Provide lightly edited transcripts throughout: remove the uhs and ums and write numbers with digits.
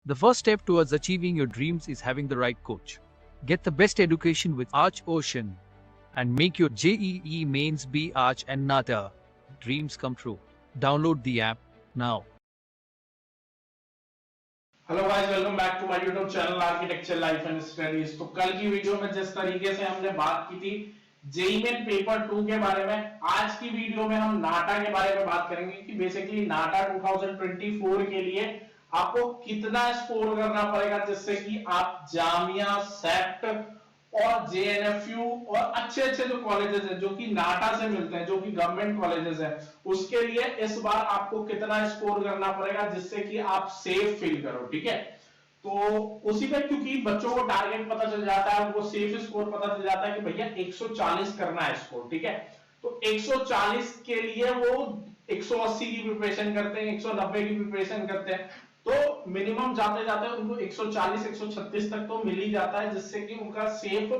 The first step towards achieving your dreams is having the right coach. Get the best education with Arch Ocean and make your JEE mains be Arch and Nata dreams come true. Download the app now. Hello guys, welcome back to my YouTube channel architecture life and studies. तो कल की video में जिस तरीके से हमने बात की थी जेईई मेन पेपर 2 के बारे में, आज की वीडियो में हम नाटा के बारे में बात करेंगे कि बेसिकली नाटा 2024 के लिए आपको कितना स्कोर करना पड़ेगा जिससे कि आप जामिया, सेप्ट और जेएनएफयू और अच्छे अच्छे जो कॉलेजेस हैं जो कि नाटा से मिलते हैं, जो कि गवर्नमेंट कॉलेजेस हैं, उसके लिए इस बार आपको कितना स्कोर करना पड़ेगा जिससे कि आप सेफ फील करो। ठीक है, तो उसी में क्योंकि बच्चों को टारगेट पता चल जाता है, उनको सेफ स्कोर पता चल जाता है कि भैया 140 करना है स्कोर। ठीक है, तो 140 के लिए वो 180 की प्रिपरेशन करते हैं, 190 की प्रिपरेशन करते हैं, तो मिनिमम जाते जाते उनको 140 136 तक तो मिल ही जाता है जिससे कि उनका सेफ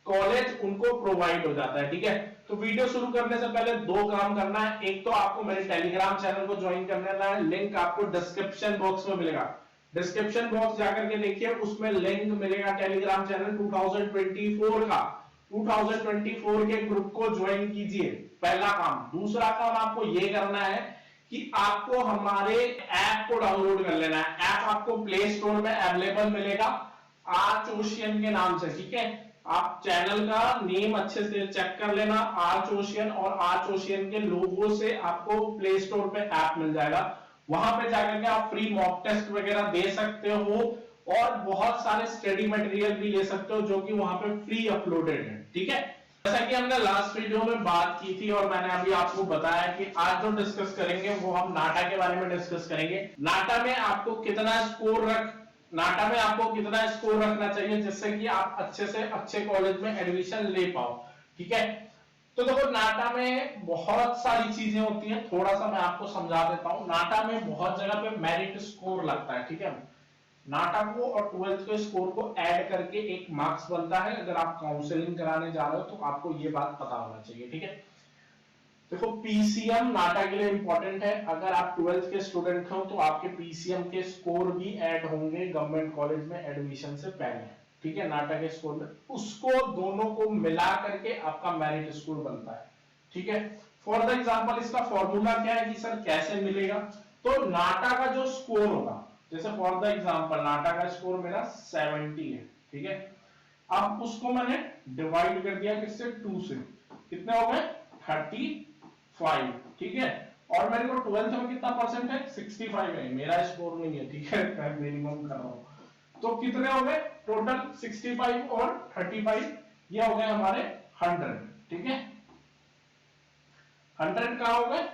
कॉलेज उनको प्रोवाइड हो जाता है। ठीक है, तो वीडियो शुरू करने से पहले दो काम करना है। एक तो आपको मेरे टेलीग्राम चैनल को ज्वाइन करना है, लिंक आपको डिस्क्रिप्शन बॉक्स में मिलेगा। डिस्क्रिप्शन बॉक्स जाकर के देखिए, उसमें लिंक मिलेगा टेलीग्राम चैनल 2024 का। 2024 के ग्रुप को ज्वाइन कीजिए, पहला काम। दूसरा काम आपको ये करना है कि आपको हमारे ऐप को डाउनलोड कर लेना है। ऐप आपको प्ले स्टोर में अवेलेबल मिलेगा आर्च ओशियन के नाम से। ठीक है, आप चैनल का नेम अच्छे से चेक कर लेना, आर्च ओशियन, और आर्च ओशियन के लोगो से आपको प्ले स्टोर पे ऐप मिल जाएगा। वहां पे जाकर के आप फ्री मॉक टेस्ट वगैरह दे सकते हो और बहुत सारे स्टडी मटेरियल भी ले सकते हो जो कि वहां पे फ्री अपलोडेड है। ठीक है, जैसा कि हमने लास्ट वीडियो में बात की थी और मैंने अभी आपको बताया कि आज जो डिस्कस करेंगे वो हम नाटा के बारे में डिस्कस करेंगे। नाटा में आपको कितना स्कोर रखना चाहिए जिससे कि आप अच्छे से अच्छे कॉलेज में एडमिशन ले पाओ। ठीक है, तो देखो नाटा में बहुत सारी चीजें होती हैं, थोड़ा सा मैं आपको समझा देता हूं। नाटा में बहुत जगह पे मेरिट स्कोर लगता है। ठीक है, नाटा को और 12th के स्कोर को ऐड करके एक मार्क्स बनता है। अगर आप काउंसलिंग कराने जा रहे हो तो आपको ये बात पता होना चाहिए। ठीक है, देखो पीसीएम नाटा के लिए इंपॉर्टेंट है। अगर आप 12th के स्टूडेंट हो तो आपके पीसीएम के स्कोर भी ऐड होंगे गवर्नमेंट कॉलेज में एडमिशन से पहले। ठीक है, नाटा के स्कोर में उसको दोनों को मिला करके आपका मेरिट स्कोर बनता है। ठीक है, फॉर द एग्जांपल इसका फॉर्मूला क्या है कि सर कैसे मिलेगा, तो नाटा का जो स्कोर होगा, जैसे फॉर द एग्जांपल नाटा का स्कोर मेरा 70 है। ठीक है, अब उसको मैंने डिवाइड कर दिया किससे, 2 से, कितने हो गए 35। ठीक है, और मेरे को 12th में कितना परसेंट है, 65 है, मेरा स्कोर नहीं है। ठीक है, मैं मिनिमम कर रहा हूं, तो कितने हो गए टोटल 65 और 35, ये हो गए हमारे 100। ठीक है, 100 कहां हो गए,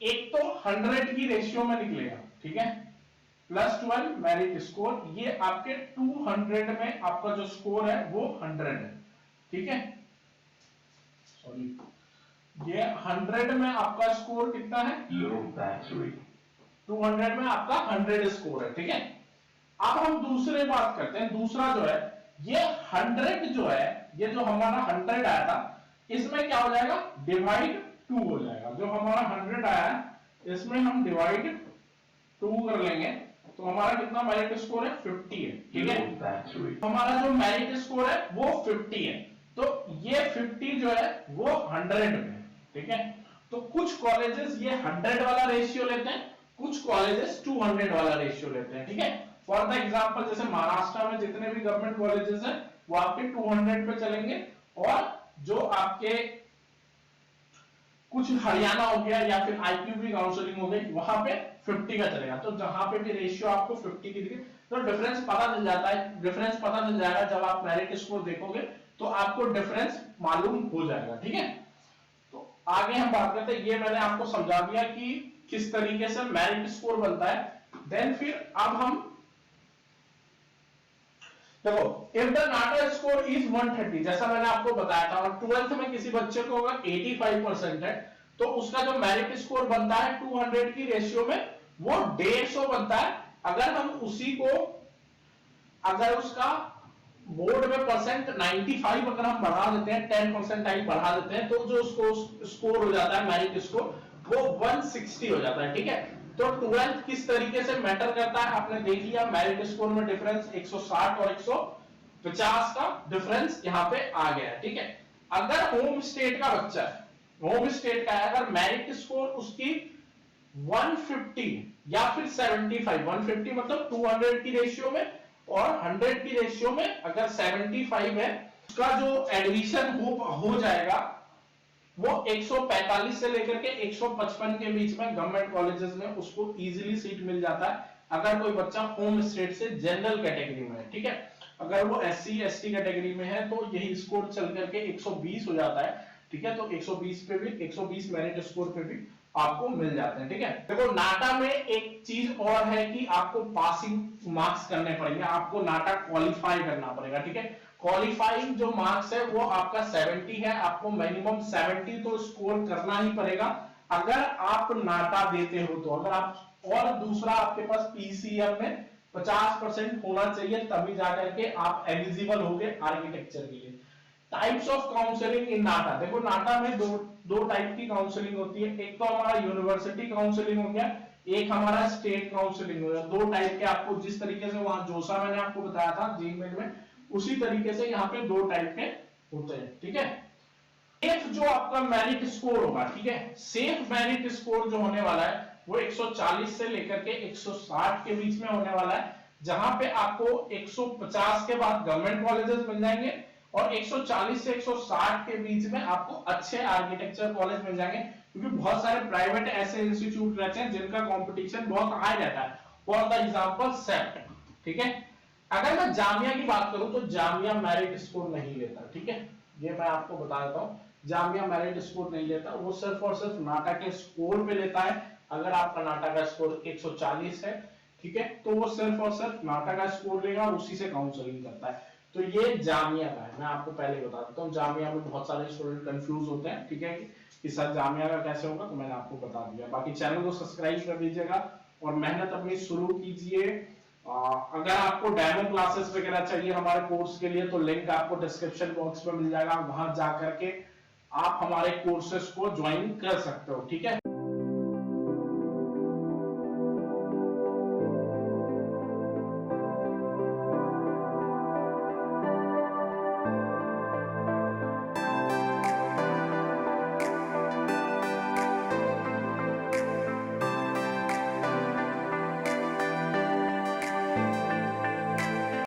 एक तो 100 की रेशियो में निकलेगा। ठीक है, +12 मेरिट स्कोर, ये आपके 200 में आपका जो स्कोर है वो 100 है। ठीक है, सॉरी, ये 100 में आपका स्कोर कितना है, 200 में आपका 100 स्कोर है। ठीक है, अब हम दूसरे बात करते हैं। दूसरा जो है, ये 100 जो है, ये जो हमारा 100 आया था, इसमें क्या हो जाएगा, डिवाइड 2 हो जाएगा। जो हमारा 100 आया है इसमें हम डिवाइड 2 कर लेंगे तो हमारा कितना मेरिट स्कोर है, 50 है। ठीक है, हमारा जो मेरिट स्कोर है वो 50 है, तो ये 50 जो है वो 100 में। ठीक है, तो कुछ कॉलेजेस ये 100 वाला रेशियो लेते हैं, कुछ कॉलेजेस 200 वाला रेशियो लेते हैं। ठीक है, फॉर द एग्जांपल जैसे महाराष्ट्र में जितने भी गवर्नमेंट कॉलेजेस हैं वो आपके 200 पे चलेंगे, और जो आपके कुछ हरियाणा हो गया या फिर आईक्यूबी काउंसलिंग हो गई वहां पे 50 का चलेगा। तो जहां पे भी रेशियो आपको 50 की दिखे तो डिफरेंस पता चल जाता है, डिफरेंस पता चल जाएगा। जब आप मेरिट स्कोर देखोगे तो आपको डिफरेंस मालूम हो जाएगा। ठीक है, तो आगे हम बात करते हैं। ये मैंने आपको समझा दिया कि किस तरीके से मेरिट स्कोर बनता है। देन फिर अब हम देखो, if the NATA score is 130, जैसा मैंने आपको बताया था, और 12th में किसी बच्चे को अगर 85% है तो उसका जो मेरिट स्कोर बनता है 200 की रेशियो में वो 150 बनता है। अगर हम उसी को, अगर उसका बोर्ड में परसेंट 95 अगर हम बढ़ा देते हैं, 10% बढ़ा देते हैं, तो जो उसको स्कोर हो जाता है मेरिट स्कोर वो 160 हो जाता है। ठीक है, तो 12th किस तरीके से मैटर करता है आपने देख लिया, मेरिट स्कोर में डिफरेंस 160 और 150 का डिफरेंस यहाँ पे आ गया है, ठीक है। अगर होम स्टेट का बच्चा है, होम स्टेट का है, अगर मेरिट स्कोर उसकी 150 या फिर 75, 150 मतलब 200 की रेशियो में और 100 की रेशियो में अगर 75 है, उसका जो एडमिशन हो जाएगा वो 145 से लेकर के 155 के बीच में गवर्नमेंट कॉलेजेस में उसको इजीली सीट मिल जाता है अगर कोई बच्चा होम स्टेट से जनरल कैटेगरी में है, ठीक है। अगर वो SC ST कैटेगरी में है तो यही स्कोर चल करके 120 हो जाता है, ठीक है। तो 120 पे भी 120 मेरिट स्कोर पे भी आपको मिल जाते हैं, ठीक है। देखो नाटा में एक चीज और है कि आपको पासिंग मार्क्स करने पड़ेंगे, आपको नाटा क्वालिफाई करना पड़ेगा, ठीक है। क्वालिफाइंग जो मार्क्स है वो आपका 70 है, आपको मिनिमम 70 तो स्कोर करना ही पड़ेगा अगर आप नाटा देते हो तो। अगर आप और दूसरा आपके पास PCM में 50% होना चाहिए तभी जाकर के आप एलिजिबल होगे आर्किटेक्चर के लिए। टाइप्स ऑफ काउंसलिंग इन नाटा, देखो नाटा में दो टाइप की काउंसलिंग होती है, एक तो हमारा यूनिवर्सिटी काउंसलिंग हो गया, एक हमारा स्टेट काउंसलिंग हो गया। दो टाइप के आपको जिस तरीके से वहां जोसा मैंने आपको बताया था जीमेल में, उसी तरीके से यहाँ पे दो टाइप के होते हैं, ठीक है। सेफ जो आपका मेरिट स्कोर होगा, ठीक है, सेफ मेरिट स्कोर जो होने वाला है वो 140 से लेकर के 160 के बीच में होने वाला है, जहां पे आपको 150 के बाद गवर्नमेंट कॉलेजेस मिल जाएंगे और 140 से 160 के बीच में आपको अच्छे आर्किटेक्चर कॉलेज मिल जाएंगे, क्योंकि बहुत सारे प्राइवेट ऐसे इंस्टीट्यूट रहते हैं जिनका कंपटीशन बहुत हाई रहता है। फॉर द एग्जांपल सेट, ठीक है। अगर मैं जामिया की बात करूं तो जामिया मेरिट स्कोर नहीं लेता, ठीक है, ये मैं आपको बता देता हूं, जामिया मेरिट स्कोर नहीं लेता, वो सिर्फ और सिर्फ नाटा के स्कोर पे लेता है। अगर आपका नाटा का स्कोर 140 है, ठीक है, तो वो सिर्फ और सिर्फ नाटा का स्कोर लेगा और उसी से काउंसलिंग करता है। तो ये जामिया का है, मैं आपको पहले बता देता हूँ। जामिया में बहुत सारे स्टूडेंट कंफ्यूज होते हैं, ठीक है, कि सर जामिया का कैसे होगा, तो मैंने आपको बता दिया। बाकी चैनल को सब्सक्राइब कर दीजिएगा और मेहनत अपनी शुरू कीजिए। अगर आपको डेमो क्लासेस वगैरह चाहिए हमारे कोर्स के लिए तो लिंक आपको डिस्क्रिप्शन बॉक्स में मिल जाएगा, वहां जाकर के आप हमारे कोर्सेस को ज्वाइन कर सकते हो, ठीक है।